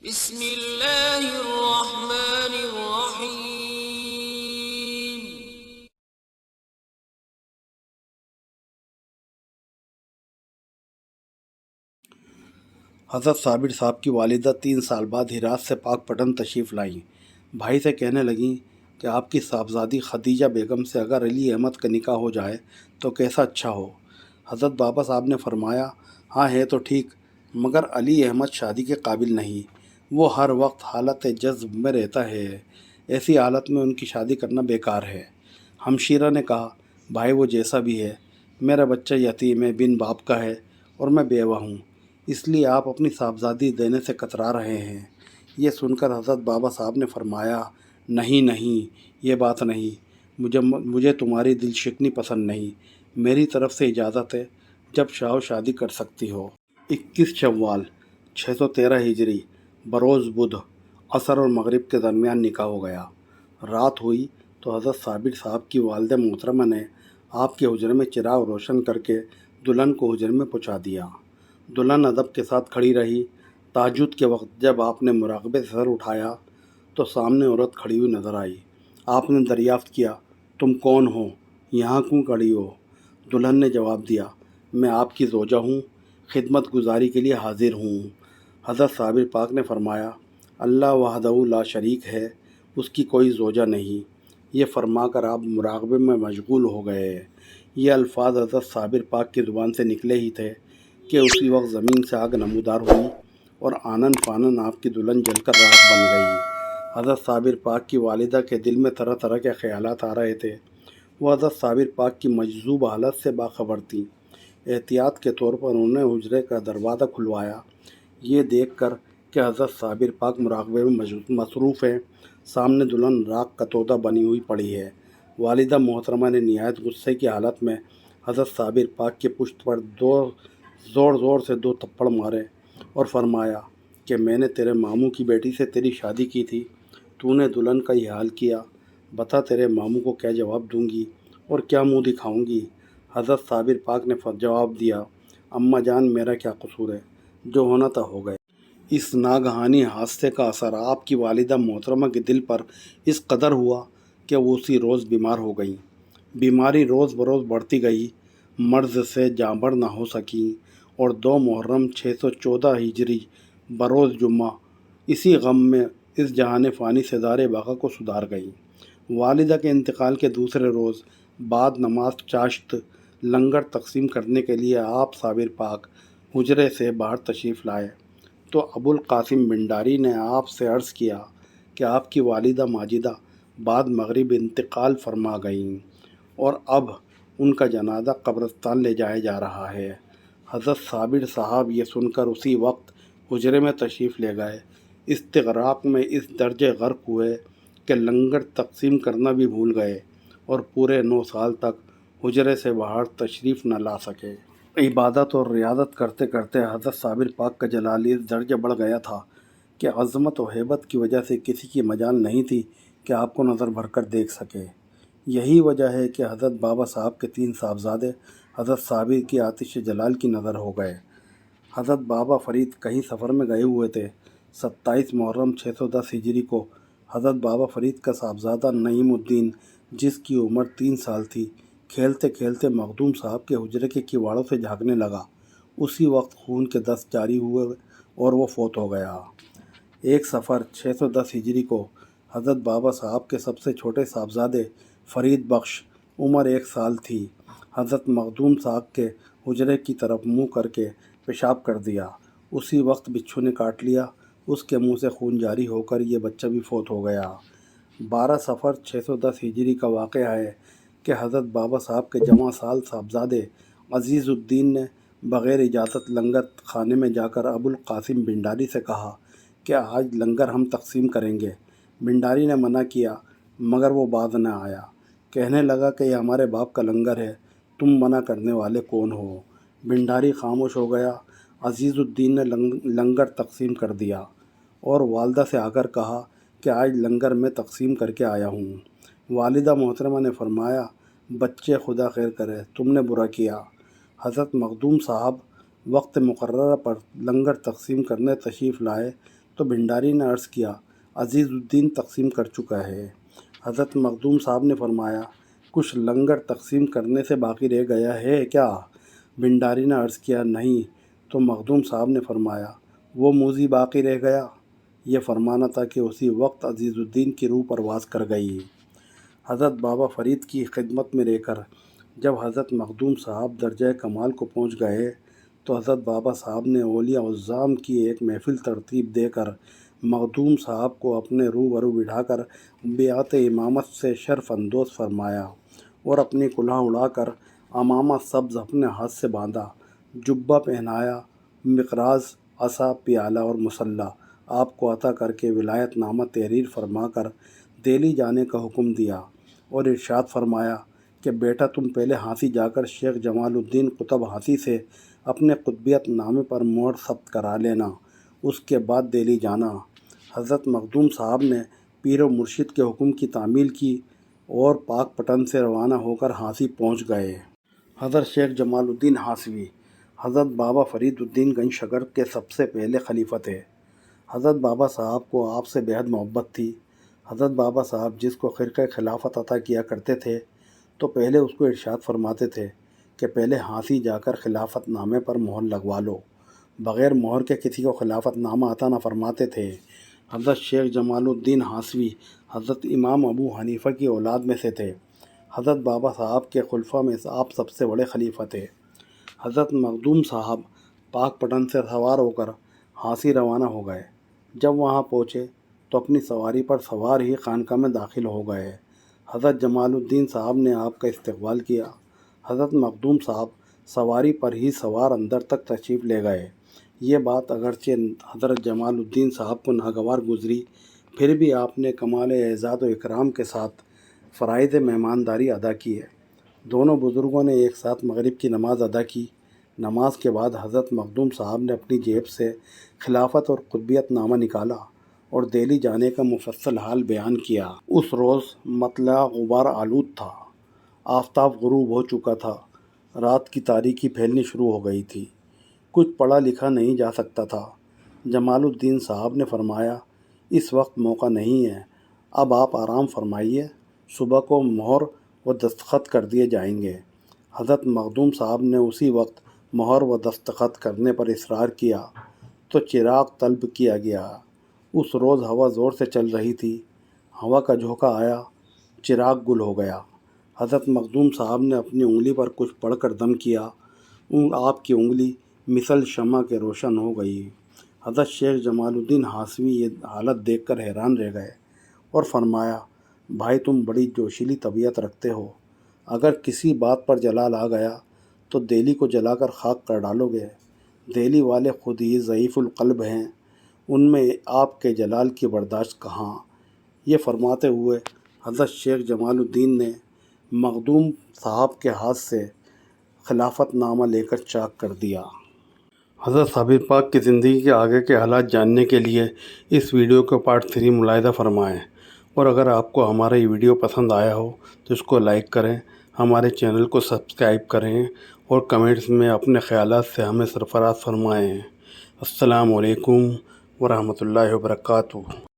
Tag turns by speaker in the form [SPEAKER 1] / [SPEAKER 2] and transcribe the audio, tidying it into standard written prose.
[SPEAKER 1] بسم اللہ الرحمن الرحیم۔
[SPEAKER 2] حضرت صابر صاحب کی والدہ 3 سال بعد ہرات سے پاک پٹن تشریف لائیں۔ بھائی سے کہنے لگیں کہ آپ کی صاحبزادی خدیجہ بیگم سے اگر علی احمد کا نکاح ہو جائے تو کیسا اچھا ہو۔ حضرت بابا صاحب نے فرمایا، ہاں ہے تو ٹھیک، مگر علی احمد شادی کے قابل نہیں، وہ ہر وقت حالت جذب میں رہتا ہے، ایسی حالت میں ان کی شادی کرنا بیکار ہے۔ ہمشیرہ نے کہا، بھائی وہ جیسا بھی ہے، میرا بچہ یتیم ہے، بن باپ کا ہے اور میں بیوہ ہوں، اس لیے آپ اپنی صاحبزادی دینے سے کترا رہے ہیں۔ یہ سن کر حضرت بابا صاحب نے فرمایا، نہیں نہیں، یہ بات نہیں، مجھے تمہاری دل شکنی پسند نہیں، میری طرف سے اجازت ہے، جب چاہو شادی کر سکتی ہو۔ 21 شوال 613 ہجری بروز بدھ، عصر اور مغرب کے درمیان نکاح ہو گیا۔ رات ہوئی تو حضرت صابر صاحب کی والدہ محترمہ نے آپ کے حجرے میں چراغ روشن کر کے دلہن کو حجرے میں پہنچا دیا۔ دلہن ادب کے ساتھ کھڑی رہی۔ تہجد کے وقت جب آپ نے مراقبے سے سر اٹھایا تو سامنے عورت کھڑی ہوئی نظر آئی۔ آپ نے دریافت کیا، تم کون ہو؟ یہاں کیوں کھڑی ہو؟ دلہن نے جواب دیا، میں آپ کی زوجہ ہوں، خدمت گزاری کے لیے حاضر ہوں۔ حضرت صابر پاک نے فرمایا، اللہ وحدہ لا شریک ہے، اس کی کوئی زوجہ نہیں۔ یہ فرما کر آپ مراقبے میں مشغول ہو گئے۔ یہ الفاظ حضرت صابر پاک کی زبان سے نکلے ہی تھے کہ اسی وقت زمین سے آگ نمودار ہوئی اور آنن فانن آپ کی دلہن جل کر راکھ بن گئی۔ حضرت صابر پاک کی والدہ کے دل میں طرح طرح کے خیالات آ رہے تھے۔ وہ حضرت صابر پاک کی مجذوب حالت سے باخبر تھیں۔ احتیاط کے طور پر انہوں نے حجرے کا دروازہ کھلوایا۔ یہ دیکھ کر کہ حضرت صابر پاک مراقبے میں مصروف ہیں، سامنے دلہن راکھ کا تودا بنی ہوئی پڑی ہے۔ والدہ محترمہ نے نہایت غصے کی حالت میں حضرت صابر پاک کی پشت پر زور زور سے 2 تھپڑ مارے اور فرمایا کہ میں نے تیرے ماموں کی بیٹی سے تیری شادی کی تھی، تو نے دلہن کا یہ حال کیا، بتا تیرے ماموں کو کیا جواب دوں گی اور کیا منہ دکھاؤں گی؟ حضرت صابر پاک نے جواب دیا، اماں جان میرا کیا قصور ہے، جو ہونا تھا ہو گئے۔ اس ناگہانی حادثے کا اثر آپ کی والدہ محترمہ کے دل پر اس قدر ہوا کہ وہ اسی روز بیمار ہو گئیں۔ بیماری روز بروز بڑھتی گئی، مرض سے جانبر نہ ہو سکیں اور 2 محرم 614 ہجری بروز جمعہ اسی غم میں اس جہان فانی سے دار بقا کو سدھار گئیں۔ والدہ کے انتقال کے دوسرے روز بعد نماز چاشت لنگر تقسیم کرنے کے لیے آپ صابر پاک حجرے سے باہر تشریف لائے تو ابو القاسم بنڈاری نے آپ سے عرض کیا کہ آپ کی والدہ ماجدہ بعد مغرب انتقال فرما گئیں اور اب ان کا جنازہ قبرستان لے جایا جا رہا ہے۔ حضرت صابر صاحب یہ سن کر اسی وقت حجرے میں تشریف لے گئے۔ استغراق میں اس درجے غرق ہوئے کہ لنگر تقسیم کرنا بھی بھول گئے اور پورے 9 سال تک حجرے سے باہر تشریف نہ لا سکے۔ عبادت اور ریاضت کرتے کرتے حضرت صابر پاک کا جلال اس درجے بڑھ گیا تھا کہ عظمت و ہیبت کی وجہ سے کسی کی مجال نہیں تھی کہ آپ کو نظر بھر کر دیکھ سکے۔ یہی وجہ ہے کہ حضرت بابا صاحب کے 3 صاحبزادے حضرت صابر کی آتش جلال کی نظر ہو گئے۔ حضرت بابا فرید کہیں سفر میں گئے ہوئے تھے۔ 27 محرم 610 ہجری کو حضرت بابا فرید کا صاحبزادہ نعیم الدین، جس کی عمر 3 سال تھی، کھیلتے کھیلتے مخدوم صاحب کے حجرے کے کواڑوں سے جھانکنے لگا۔ اسی وقت خون کے دست جاری ہوئے اور وہ فوت ہو گیا۔ 1 صفر 610 ہجری کو حضرت بابا صاحب کے سب سے چھوٹے صاحبزادے فرید بخش، عمر 1 سال تھی، حضرت مخدوم صاحب کے حجرے کی طرف منہ کر کے پیشاب کر دیا۔ اسی وقت بچھو نے کاٹ لیا، اس کے منہ سے خون جاری ہو کر یہ بچہ بھی فوت ہو گیا۔ 12 صفر 610 ہجری کا واقعہ ہے کہ حضرت بابا صاحب کے جوان سال صاحبزادے عزیز الدین نے بغیر اجازت لنگر خانے میں جا کر ابو القاسم بنڈاری سے کہا کہ آج لنگر ہم تقسیم کریں گے۔ بنڈاری نے منع کیا مگر وہ باز نہ آیا۔ کہنے لگا کہ یہ ہمارے باپ کا لنگر ہے، تم منع کرنے والے کون ہو؟ بنڈاری خاموش ہو گیا۔ عزیز الدین نے لنگر تقسیم کر دیا اور والدہ سے آ کر کہا کہ آج لنگر میں تقسیم کر کے آیا ہوں۔ والدہ محترمہ نے فرمایا، بچے خدا خیر کرے، تم نے برا کیا۔ حضرت مخدوم صاحب وقت مقررہ پر لنگر تقسیم کرنے تشریف لائے تو بھنڈاری نے عرض کیا عزیز الدین تقسیم کر چکا ہے۔ حضرت مخدوم صاحب نے فرمایا کچھ لنگر تقسیم کرنے سے باقی رہ گیا ہے کیا؟ بھنڈاری نے عرض کیا نہیں۔ تو مخدوم صاحب نے فرمایا وہ موذی باقی رہ گیا؟ یہ فرمانا تھا کہ اسی وقت عزیز الدین کی روح پرواز کر گئی۔ حضرت بابا فرید کی خدمت میں رہ کر جب حضرت مخدوم صاحب درجہ کمال کو پہنچ گئے تو حضرت بابا صاحب نے اولیاء عظام کی ایک محفل ترتیب دے کر مخدوم صاحب کو اپنے روبرو بٹھا کر بیعت امامت سے شرف اندوز فرمایا اور اپنی کلہا اڑا کر عمامہ سبز اپنے ہاتھ سے باندھا، جبہ پہنایا، مقراظ، عصا، پیالہ اور مسلح آپ کو عطا کر کے ولایت نامہ تحریر فرما کر دہلی جانے کا حکم دیا اور ارشاد فرمایا کہ بیٹا تم پہلے ہانسی جا کر شیخ جمال الدین قطب ہانسی سے اپنے قطبیت نامے پر مہر ثبت کرا لینا، اس کے بعد دہلی جانا۔ حضرت مخدوم صاحب نے پیر و مرشد کے حکم کی تعمیل کی اور پاک پٹن سے روانہ ہو کر ہانسی پہنچ گئے۔ حضرت شیخ جمال الدین ہانسوی حضرت بابا فرید الدین گنج شکر کے سب سے پہلے خلیفہ تھے۔ حضرت بابا صاحب کو آپ سے بےحد محبت تھی۔ حضرت بابا صاحب جس کو خرقہ خلافت عطا کیا کرتے تھے تو پہلے اس کو ارشاد فرماتے تھے کہ پہلے ہانسی جا کر خلافت نامے پر مہر لگوا لو، بغیر مہر کے کسی کو خلافت نامہ عطا نہ فرماتے تھے۔ حضرت شیخ جمال الدین ہانسوی حضرت امام ابو حنیفہ کی اولاد میں سے تھے۔ حضرت بابا صاحب کے خلفاء میں آپ سب سے بڑے خلیفہ تھے۔ حضرت مخدوم صاحب پاک پٹن سے سوار ہو کر ہانسی روانہ ہو گئے۔ جب وہاں پہنچے تو اپنی سواری پر سوار ہی خانقاہ میں داخل ہو گئے۔ حضرت جمال الدین صاحب نے آپ کا استقبال کیا۔ حضرت مخدوم صاحب سواری پر ہی سوار اندر تک تشریف لے گئے۔ یہ بات اگرچہ حضرت جمال الدین صاحب کو ناگوار گزری، پھر بھی آپ نے کمال اعزاز و اکرام کے ساتھ فرائض مہمانداری ادا کیے۔ دونوں بزرگوں نے ایک ساتھ مغرب کی نماز ادا کی۔ نماز کے بعد حضرت مخدوم صاحب نے اپنی جیب سے خلافت اور قطبیت نامہ نکالا اور دہلی جانے کا مفصل حال بیان کیا۔ اس روز مطلع غبار آلود تھا، آفتاب غروب ہو چکا تھا، رات کی تاریکی پھیلنی شروع ہو گئی تھی، کچھ پڑھا لکھا نہیں جا سکتا تھا۔ جمال الدین صاحب نے فرمایا اس وقت موقع نہیں ہے، اب آپ آرام فرمائیے، صبح کو مہر و دستخط کر دیے جائیں گے۔ حضرت مخدوم صاحب نے اسی وقت مہر و دستخط کرنے پر اصرار کیا تو چراغ طلب کیا گیا۔ اس روز ہوا زور سے چل رہی تھی، ہوا کا جھونکا آیا، چراغ گل ہو گیا۔ حضرت مخدوم صاحب نے اپنی انگلی پر کچھ پڑھ کر دم کیا، آپ کی انگلی مثل شمع کے روشن ہو گئی۔ حضرت شیخ جمال الدین ہانسوی یہ حالت دیکھ کر حیران رہ گئے اور فرمایا بھائی تم بڑی جوشیلی طبیعت رکھتے ہو، اگر کسی بات پر جلال آ گیا تو دہلی کو جلا کر خاک کر ڈالو گے۔ دہلی والے خود ہی ضعیف القلب ہیں، ان میں آپ کے جلال کی برداشت کہاں۔ یہ فرماتے ہوئے حضرت شیخ جمال الدین نے مخدوم صاحب کے ہاتھ سے خلافت نامہ لے کر چاک کر دیا۔ حضرت صابر پاک کی زندگی کے آگے کے حالات جاننے کے لیے اس ویڈیو کو پارٹ 3 ملاحظہ فرمائیں، اور اگر آپ کو ہمارا یہ ویڈیو پسند آیا ہو تو اس کو لائک کریں، ہمارے چینل کو سبسکرائب کریں اور کمنٹس میں اپنے خیالات سے ہمیں سرفراز فرمائیں۔ السلام علیکم ورحمۃ اللہ وبرکاتہ۔